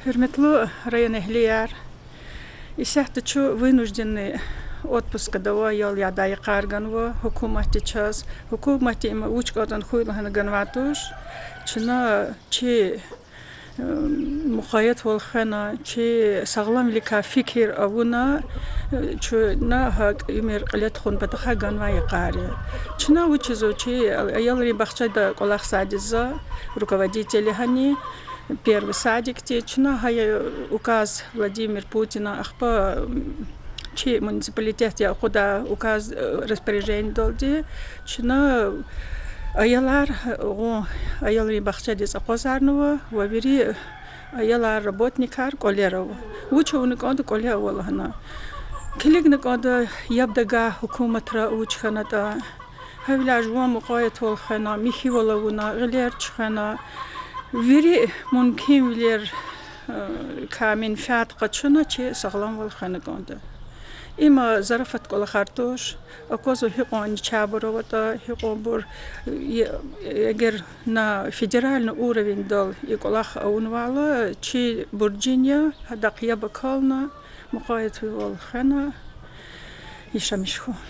Hürmetli rayon ehliler, İsehtiçu vynуждены отпуска дава ял ядай карган во hükümeti çaz. Hükümeti ima uçkadan хуйлахана ганватуш. Чына чи mukayyet olxana чи sağlam lika fikir avuna чuna hak ümir qilet xun bataxa ganva yaqari. Чына учизу чи аялри бахчада колах садиза руководители хани первый садик те чына хая указ Владимир Путина ахпа чи муниципалитет я куда указ распоряжение долди чына аялар аялри бахчадис акозарнова вавери аялар работникар колерова учуник онд колеволхана килигник онд ябдага хукуматра учханата хавлаж ва муқаят волхана михиволовна гилерчхана вери мумкин вилер камин фат qachuna чи саглам волхана конда има зарафат кола хартуш акозу хиқон чабуровата хиқобур егер на федеральный уровень дал и колах аунвала чи бурджиня хадақия бакална муқаят волхана ишамишху